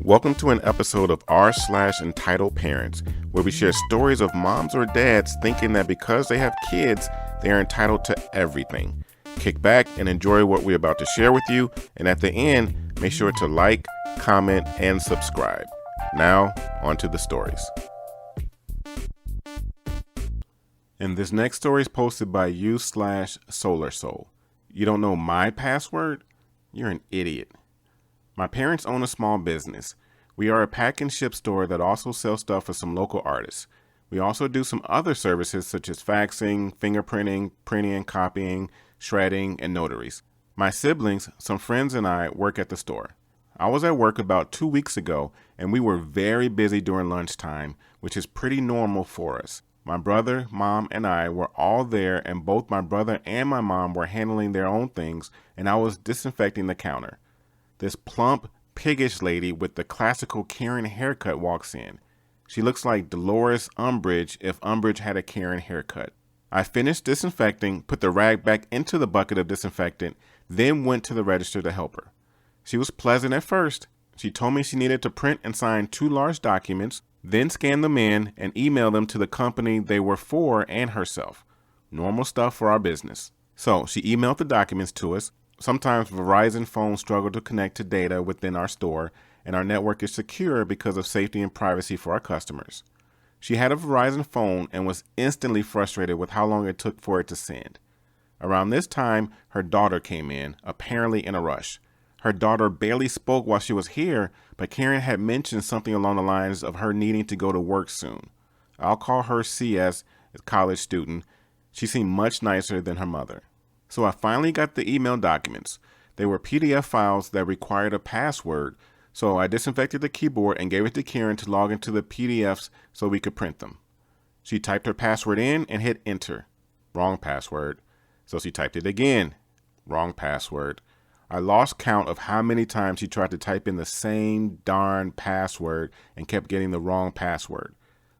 Welcome to an episode of r/slash Entitled Parents, where we share stories of moms or dads thinking that because they have kids, they are entitled to everything. Kick back and enjoy what we're about to share with you, and at the end, make sure to like, comment, and subscribe. Now, on to the stories. And this next story is posted by u/SolarSoul. You don't know my password? You're an idiot. My parents own a small business. We are a pack and ship store that also sells stuff for some local artists. We also do some other services such as faxing, fingerprinting, printing and copying, shredding, and notaries. My siblings, some friends, and I work at the store. I was at work about 2 weeks ago, and we were very busy during lunchtime, which is pretty normal for us. My brother, mom, and I were all there, and both my brother and my mom were handling their own things, and I was disinfecting the counter. This plump, piggish lady with the classical Karen haircut walks in. She looks like Dolores Umbridge if Umbridge had a Karen haircut. I finished disinfecting, put the rag back into the bucket of disinfectant, then went to the register to help her. She was pleasant at first. She told me she needed to print and sign 2 large documents, then scan them in and email them to the company they were for and herself. Normal stuff for our business. So she emailed the documents to us. Sometimes Verizon phones struggle to connect to data within our store, and our network is secure because of safety and privacy for our customers. She had a Verizon phone and was instantly frustrated with how long it took for it to send. Around this time, her daughter came in, apparently in a rush. Her daughter barely spoke while she was here, but Karen had mentioned something along the lines of her needing to go to work soon. I'll call her CS, a college student. She seemed much nicer than her mother. So I finally got the email documents. They were PDF files that required a password, so I disinfected the keyboard and gave it to Karen to log into the PDFs so we could print them. She typed her password in and hit enter. Wrong password. So she typed it again. Wrong password. I lost count of how many times she tried to type in the same darn password and kept getting the wrong password.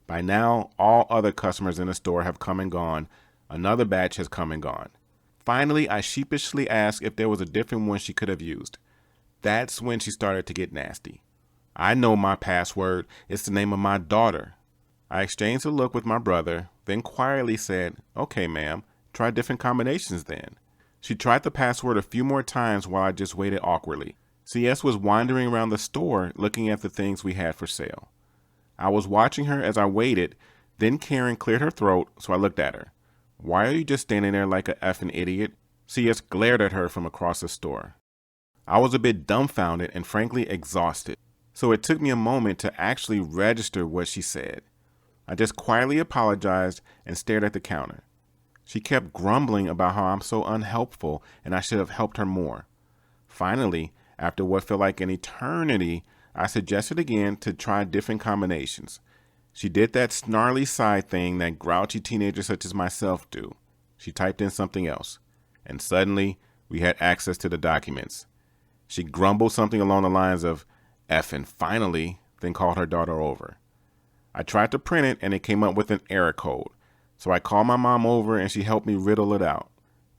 By now, all other customers in the store have come and gone. Another batch has come and gone. Finally, I sheepishly asked if there was a different one she could have used. That's when she started to get nasty. I know my password. It's the name of my daughter. I exchanged a look with my brother, then quietly said, "Okay, ma'am, try different combinations then." She tried the password a few more times while I just waited awkwardly. CS was wandering around the store looking at the things we had for sale. I was watching her as I waited, then Karen cleared her throat, so I looked at her. "Why are you just standing there like a effing idiot?" CS glared at her from across the store. I was a bit dumbfounded and frankly exhausted, so it took me a moment to actually register what she said. I just quietly apologized and stared at the counter. She kept grumbling about how I'm so unhelpful and I should have helped her more. Finally, after what felt like an eternity, I suggested again to try different combinations. She did that snarly side thing that grouchy teenagers such as myself do. She typed in something else, and suddenly we had access to the documents. She grumbled something along the lines of "effing finally," then called her daughter over. I tried to print it and it came up with an error code, so I called my mom over and she helped me riddle it out.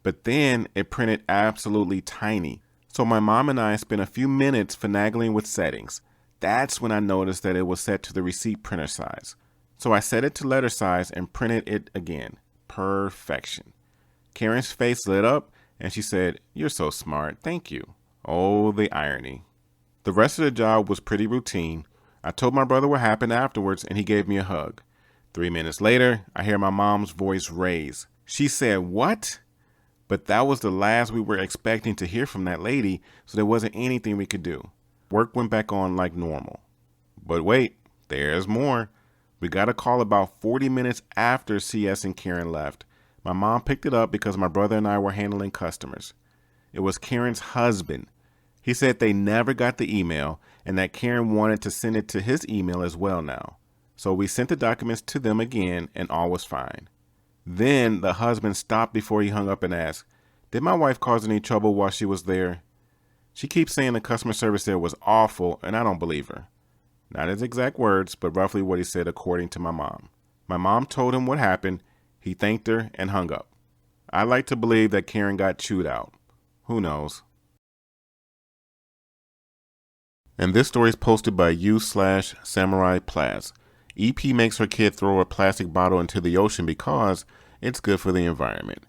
But then it printed absolutely tiny, so my mom and I spent a few minutes finagling with settings. That's when I noticed that it was set to the receipt printer size. So I set it to letter size and printed it again. Perfection. Karen's face lit up and she said, "You're so smart, thank you." Oh, the irony. The rest of the job was pretty routine. I told my brother what happened afterwards and he gave me a hug. 3 minutes later, I hear my mom's voice raise. She said, "What?" But that was the last we were expecting to hear from that lady, so there wasn't anything we could do. Work went back on like normal. But wait, there's more. We got a call about 40 minutes after CS and Karen left. My mom picked it up because my brother and I were handling customers. It was Karen's husband. He said they never got the email and that Karen wanted to send it to his email as well now. So we sent the documents to them again and all was fine. Then the husband stopped before he hung up and asked, "Did my wife cause any trouble while she was there?" She keeps saying the customer service there was awful, and I don't believe her. Not his exact words, but roughly what he said according to my mom. My mom told him what happened, he thanked her, and hung up. I like to believe that Karen got chewed out. Who knows? And this story is posted by u/Samurai Plaz. EP makes her kid throw a plastic bottle into the ocean because it's good for the environment.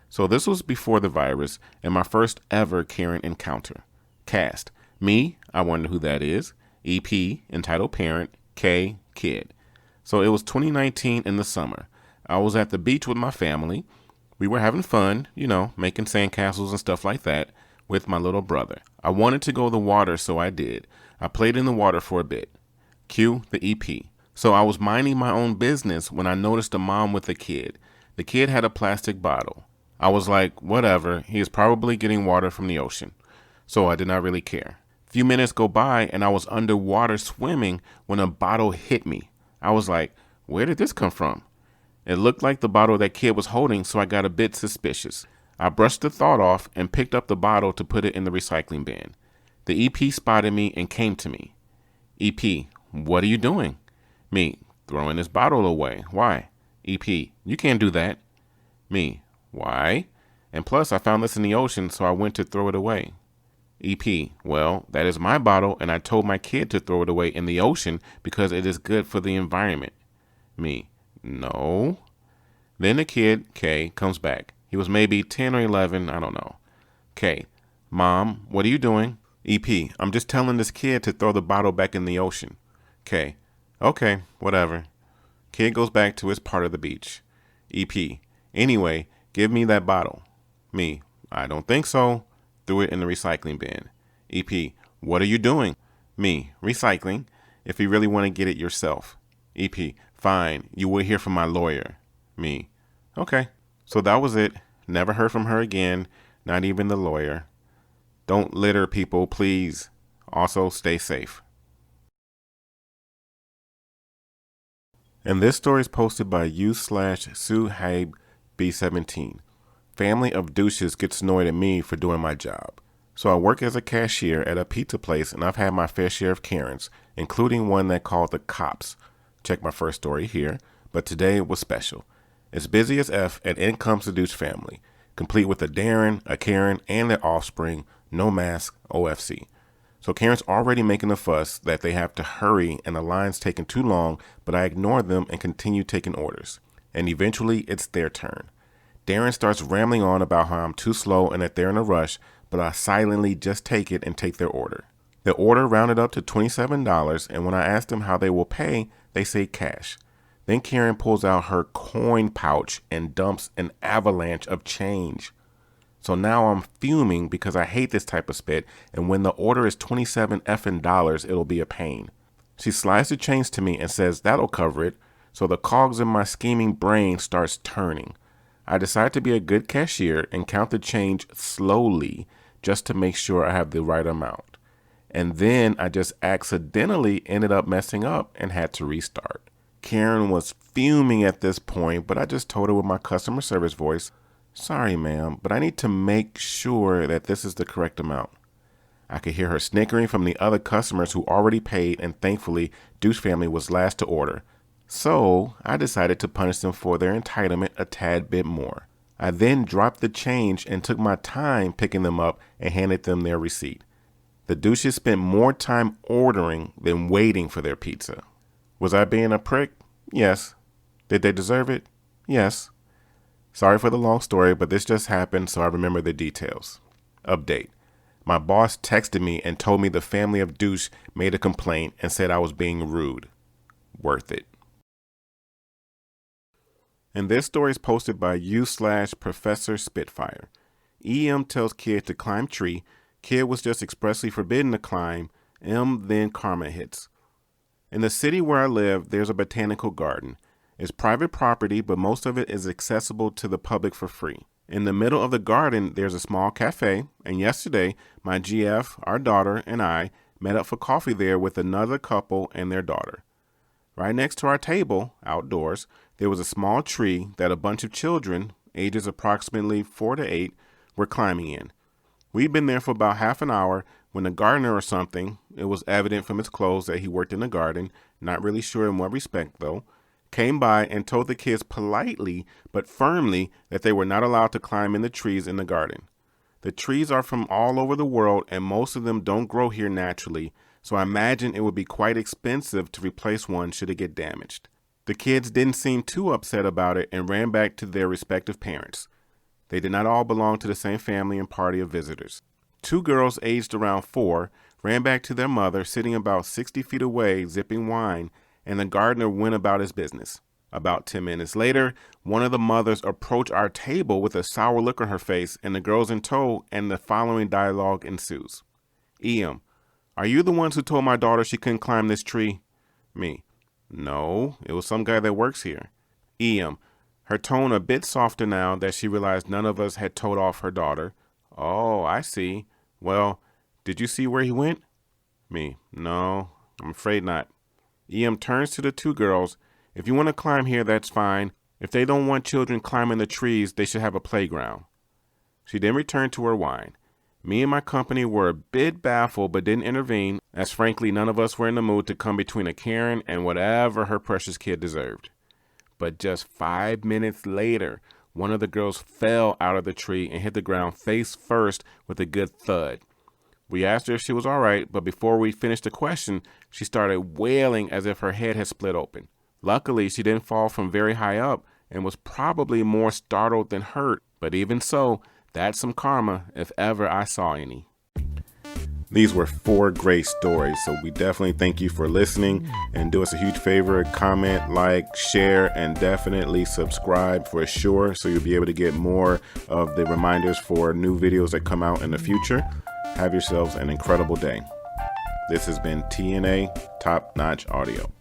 So this was before the virus and my first ever Karen encounter. Cast: me, I wonder who that is. EP, entitled parent. K, kid. So it was 2019 in the summer. I was at the beach with my family. We were having fun, making sandcastles and stuff like that with my little brother. I wanted to go in the water, so I did. I played in the water for a bit. Cue the EP. So I was minding my own business when I noticed a mom with a kid. The kid had a plastic bottle. I was like, whatever, he is probably getting water from the ocean. So I did not really care. A few minutes go by and I was underwater swimming when a bottle hit me. I was like, where did this come from? It looked like the bottle that kid was holding, so I got a bit suspicious. I brushed the thought off and picked up the bottle to put it in the recycling bin. The EP spotted me and came to me. EP, what are you doing? Me, throwing this bottle away. Why? EP, you can't do that. Me, why? And plus, I found this in the ocean, so I went to throw it away. EP, well, that is my bottle, and I told my kid to throw it away in the ocean because it is good for the environment. Me, no. Then the kid, K, comes back. He was maybe 10 or 11, I don't know. K, Mom, what are you doing? EP, I'm just telling this kid to throw the bottle back in the ocean. K, okay, whatever. Kid goes back to his part of the beach. EP, anyway, give me that bottle. Me, I don't think so. Threw it in the recycling bin. EP, what are you doing? Me, recycling. If you really want to get it yourself. EP, fine, you will hear from my lawyer. Me, okay. So that was it. Never heard from her again, not even the lawyer. Don't litter, people, please. Also, stay safe. And this story is posted by u/Suhaib-B17. Family of Douches gets annoyed at me for doing my job. So I work as a cashier at a pizza place, and I've had my fair share of Karens, including one that called the cops. Check my first story here, but today was special. It's busy as F at In Comes the Douche family, complete with a Darren, a Karen, and their offspring, no mask, OFC. So Karen's already making a fuss that they have to hurry and the line's taking too long, but I ignore them and continue taking orders. And eventually it's their turn. Darren starts rambling on about how I'm too slow and that they're in a rush, but I silently just take it and take their order. The order rounded up to $27, and when I asked them how they will pay, they say cash. Then Karen pulls out her coin pouch and dumps an avalanche of change. So now I'm fuming because I hate this type of spit, and when the order is $27 effing dollars, it'll be a pain. She slides the change to me and says that'll cover it, so the cogs in my scheming brain starts turning. I decide to be a good cashier and count the change slowly just to make sure I have the right amount. And then I just accidentally ended up messing up and had to restart. Karen was fuming at this point, but I just told her with my customer service voice, sorry ma'am, but I need to make sure that this is the correct amount. I could hear her snickering from the other customers who already paid, and thankfully, Douche family was last to order. So I decided to punish them for their entitlement a tad bit more. I then dropped the change and took my time picking them up and handed them their receipt. The douches spent more time ordering than waiting for their pizza. Was I being a prick? Yes. Did they deserve it? Yes. Sorry for the long story, but this just happened, so I remember the details. Update. My boss texted me and told me the family of douche made a complaint and said I was being rude. Worth it. And this story is posted by u/Professor Spitfire. EM tells kid to climb tree. Kid was just expressly forbidden to climb. Then karma hits. In the city where I live, there's a botanical garden. It's private property, but most of it is accessible to the public for free. In the middle of the garden, there's a small cafe, and yesterday, my GF, our daughter, and I met up for coffee there with another couple and their daughter. Right next to our table, outdoors, there was a small tree that a bunch of children, ages approximately 4 to 8, were climbing in. We'd been there for about half an hour when the gardener or something, it was evident from his clothes that he worked in the garden, not really sure in what respect though, came by and told the kids politely but firmly that they were not allowed to climb in the trees in the garden. The trees are from all over the world and most of them don't grow here naturally, so I imagine it would be quite expensive to replace one should it get damaged. The kids didn't seem too upset about it and ran back to their respective parents. They did not all belong to the same family and party of visitors. 2 girls aged around 4 ran back to their mother sitting about 60 feet away zipping wine, and the gardener went about his business. About 10 minutes later, one of the mothers approached our table with a sour look on her face, and the girls in tow, and the following dialogue ensues. E.M. Are you the ones who told my daughter she couldn't climb this tree? Me. No, it was some guy that works here. E.M. Her tone a bit softer now that she realized none of us had told off her daughter. Oh, I see. Well, did you see where he went? Me. No, I'm afraid not. E.M. turns to the 2 girls. If you want to climb here, that's fine. If they don't want children climbing the trees, they should have a playground. She then returned to her wine. Me and my company were a bit baffled but didn't intervene, as frankly none of us were in the mood to come between a Karen and whatever her precious kid deserved. But just 5 minutes later, one of the girls fell out of the tree and hit the ground face first with a good thud. We asked her if she was all right, but before we finished the question, she started wailing as if her head had split open. Luckily, she didn't fall from very high up and was probably more startled than hurt, but even so, that's some karma if ever I saw any. These were 4 great stories, so we definitely thank you for listening, and do us a huge favor, comment, like, share, and definitely subscribe for sure, so you'll be able to get more of the reminders for new videos that come out in the future. Have yourselves an incredible day. This has been TNA Top Notch Audio.